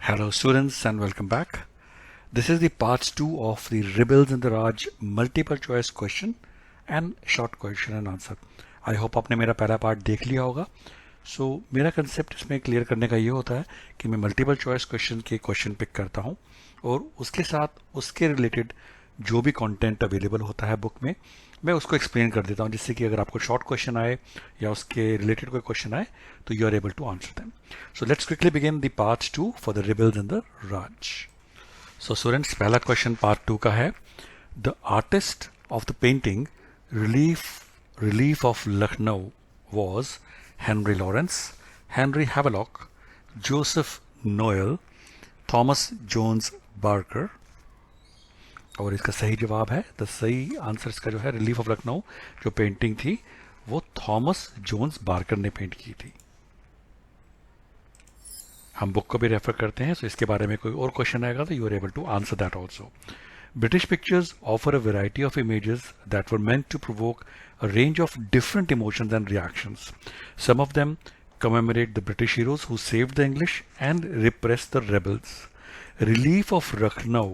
Hello students and welcome back. This is the part 2 of the Rebels in the Raj multiple choice question and short question and answer. I hope आपने मेरा पहला part देख लिया होगा. मेरा concept इसमें clear करने का ये होता है कि मैं मल्टीपल चॉइस क्वेश्चन के क्वेश्चन पिक करता हूँ और उसके साथ उसके रिलेटेड जो भी कंटेंट अवेलेबल होता है बुक में मैं उसको एक्सप्लेन कर देता हूँ, जिससे कि अगर आपको शॉर्ट क्वेश्चन आए या उसके रिलेटेड कोई क्वेश्चन आए तो you are able to answer them. So let's quickly begin the part 2 for the rebels in the Raj. So students, पहला क्वेश्चन पार्ट 2 का है. The artist of the painting relief of Lucknow was Henry Lawrence, Henry Havelock, Joseph Noel, Thomas Jones Barker. और इसका सही जवाब है, the सही answer इसका जो है रिलीफ ऑफ लखनऊ जो पेंटिंग थी वो थॉमस जोन्स बार्कर ने पेंट की थी. हम बुक को भी रेफर करते हैं, सो इसके बारे में कोई और क्वेश्चन आएगा तो you are able to answer that also. British pictures offer a variety of images that were meant to provoke a range of different emotions and reactions. Some of them commemorate the British heroes who saved the English and repressed the rebels. Relief of Lucknow,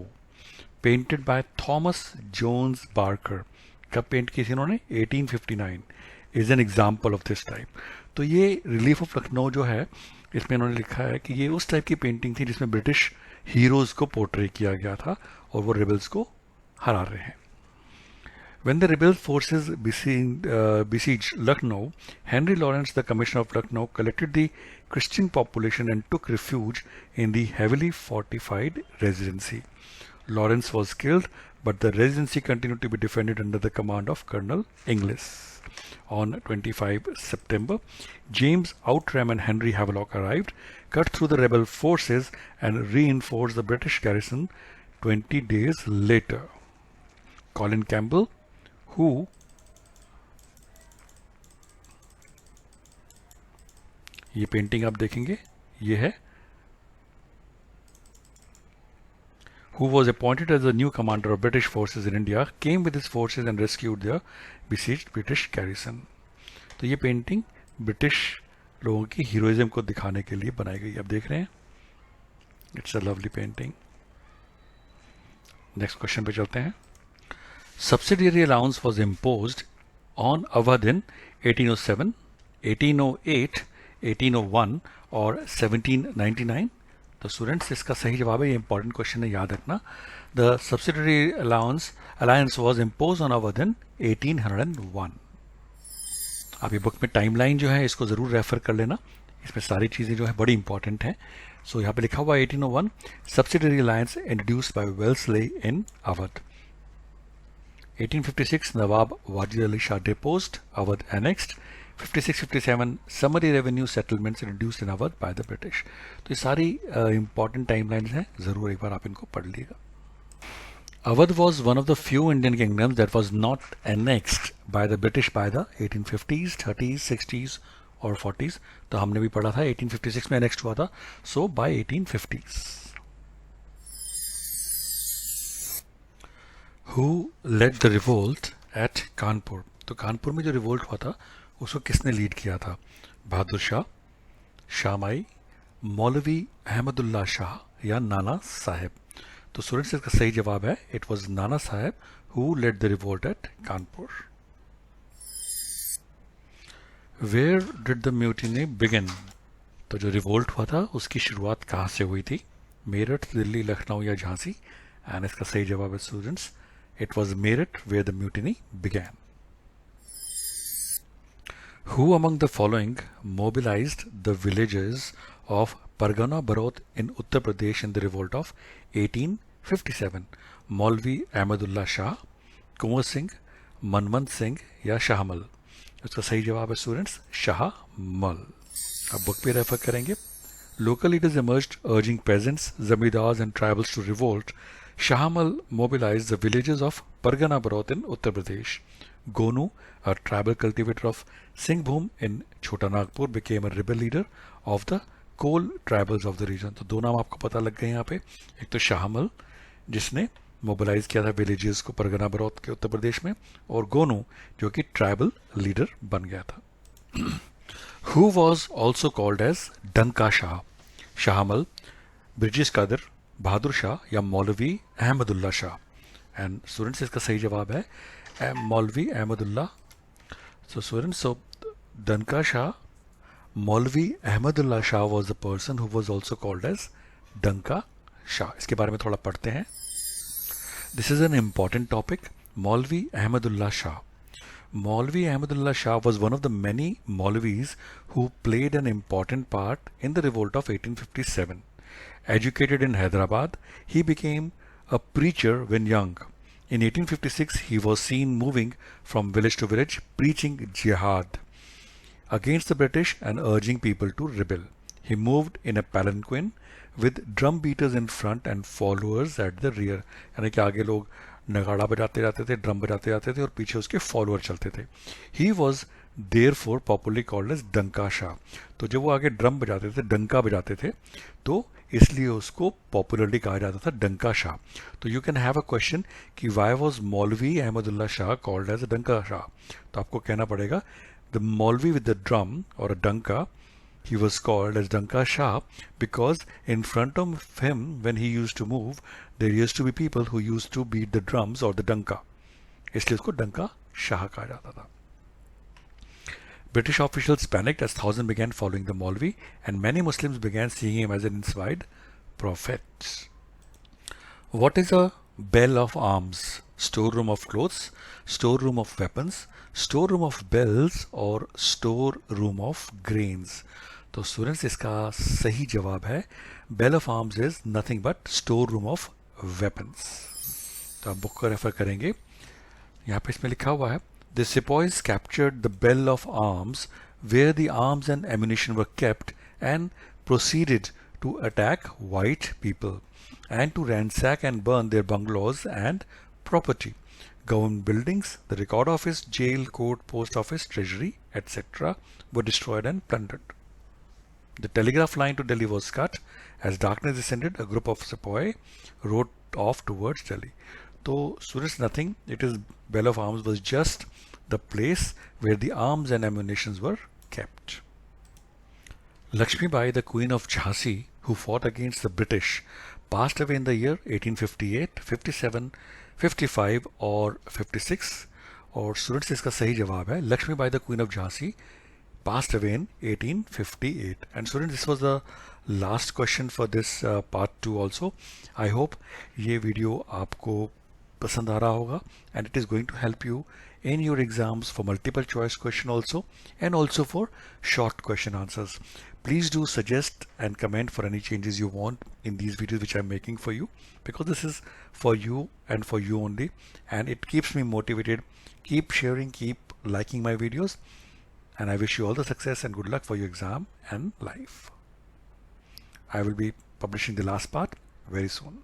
painted by Thomas Jones Barker. कब paint की थी इन्होंने? 1859. is an example of this type. तो ये relief of Lucknow जो है इसमें इन्होंने लिखा है कि ये उस टाइप की पेंटिंग थी जिसमें ब्रिटिश हीरोज को पोर्ट्रे किया गया था और वो रिबल्स को हरा रहे हैं. When the rebel forces besieged Lucknow, Henry Lawrence, the commissioner of Lucknow, collected the Christian population and took refuge in the heavily fortified residency. Lawrence was killed, but the residency continued to be defended under the command of Colonel Inglis. On 25 September, James Outram and Henry Havelock arrived, cut through the rebel forces and reinforced the British garrison 20 days later. Colin Campbell, who ये painting आप देखेंगे ये है, who was appointed as the new commander of British forces in India, came with his forces and rescued the besieged British garrison. तो ये painting British लोगों की heroism को दिखाने के लिए बनाई गई. आप देख रहे हैं, it's a lovely painting. Next question पे चलते हैं. Subsidiary allowance was imposed on Awadh in 1807, 1808, 1801 और 1799. तो स्टूडेंट्स इसका सही जवाब है, ये इंपॉर्टेंट क्वेश्चन है, याद रखना. The subsidiary alliance was impose on Awadh in 1801. आप ये बुक में टाइमलाइन जो है इसको जरूर रेफर कर लेना, इसमें सारी चीजें जो है बड़ी इंपॉर्टेंट है. सो यहाँ पे लिखा हुआ 1801 subsidiary alliance introduced by Wellesley in Awadh. 1856 Nawab Wajid Ali Shah deposed, Awadh annexed. 56-57 summary revenue settlements introduced in Awadh by the British. तो ये सारी इंपॉर्टेंट टाइमलाइंस हैं, जरूर एक बार आप इनको पढ़ लीजिएगा. Awadh was one of the few Indian kingdoms that was not annexed by the British by the 1850s, 30s, 60s और 40s. तो हमने भी पढ़ा था 1856 में annexed हुआ था, so by 1850s. Who led the revolt at Kanpur? तो कानपुर में जो रिवोल्ट हुआ था उसको किसने लीड किया था? बहादुर शाह, शामाई, मौलवी अहमदुल्ला शाह या नाना साहेब. तो स्टूडेंट्स इसका सही जवाब है, it was Nana Sahib who led the revolt at Kanpur. Where did the mutiny begin? तो जो रिवोल्ट हुआ था उसकी शुरुआत कहाँ से हुई थी? मेरठ, दिल्ली, लखनऊ या झांसी? एंड इसका सही जवाब है students, it was Meerut where the mutiny began. Who among the following mobilized the villages of Pargana Barot in Uttar Pradesh in the revolt of 1857? Maulvi Ahmadullah Shah, Kunwar Singh, Manmand Singh या शाहमल? इसका सही जवाब है students Shahmal. अब book पे refer करेंगे. Local leaders emerged urging peasants, zamindars and tribals to revolt. Shahamal mobilized the villages of Pargana Barot in Uttar Pradesh. Gonu, a tribal cultivator of Singhbhum in Chota Nagpur, became a rebel leader of the Kol tribals of the region. तो दो नाम आपको पता लग गए यहाँ पे. एक तो शाहमल जिसने मोबिलाइज किया था विलेजेस को परगना बरौत के उत्तर प्रदेश में, और गोनू जो कि ट्राइबल लीडर बन गया था. Who was also called as Danka Shah? Shahamal, Birjis Qadr, Bahadur Shah या मौलवी अहमदुल्ला शाह? एंड स्टूडेंट्स इसका सही जवाब है मौलवी अहमदुल्ला. सो स्टूडेंट्स, सो डंका शाह, मौलवी Ahmadullah Shah was the person who was also called as डंका शाह. इसके बारे में थोड़ा पढ़ते हैं. This is an important topic. Maulvi Ahmadullah Shah. Maulvi Ahmadullah Shah was one of the many Maulvis who played an important part in the revolt of 1857. Educated in Hyderabad, he became a preacher when young. In 1856, he was seen moving from village to village preaching jihad against the British and urging people to rebel. He moved in a palanquin with drum beaters in front and followers at the rear. यानी कि आगे लोग नगाड़ा बजाते जाते थे, drum बजाते जाते थे और पीछे उसके फॉलोअर चलते थे. He was therefore popularly called as Danka Shah. तो जब वो आगे ड्रम बजाते थे, डंका बजाते थे, तो इसलिए उसको पॉपुलरली कहा जाता था डंका शाह. तो you can have a question कि वाई वॉज मौलवी अहमदुल्ला शाह कॉल्ड एज डंका शाह. तो आपको कहना पड़ेगा द मौलवी विद द ड्रम और अ डंका, he was called as Danka Shah because in front of him when he used to move there used to be people who used to beat the drums or the danka. इसलिए उसको डंका शाह कहा जाता था. British officials panicked as thousands began following the Maulvi and many Muslims began seeing him as an inspired prophet. What is a bell of arms? Storeroom of clothes, storeroom of weapons, storeroom of bells or storeroom of grains? तो students इसका सही जवाब है bell of arms is nothing but store room of weapons. तो आप book को refer करेंगे. यहाँ पे इसमें लिखा हुआ है the sepoys captured the bell of arms where the arms and ammunition were kept and proceeded to attack white people and to ransack and burn their bungalows and property. Government buildings, the record office, jail, court, post office, treasury, etc. were destroyed and plundered. The telegraph line to Delhi was cut. As darkness descended, a group of sepoy rode off towards Delhi. So, students, nothing. It is bell of arms was just the place where the arms and ammunitions were kept. Lakshmi Bai, the Queen of Jhansi, who fought against the British, passed away in the year 1858, 57, 55 or 56. और students इसका सही जवाब है Lakshmi Bai the queen of Jhansi passed away in 1858. And students, this was the last question for this part 2 also. I hope ये video आपको पसंद आ रहा होगा and it is going to help you in your exams for multiple choice question also and also for short question answers. Please do suggest and comment for any changes you want in these videos which I'm making for you, because this is for you and for you only, and it keeps me motivated. Keep sharing, keep liking my videos, and I wish you all the success and good luck for your exam and life. I will be publishing the last part very soon.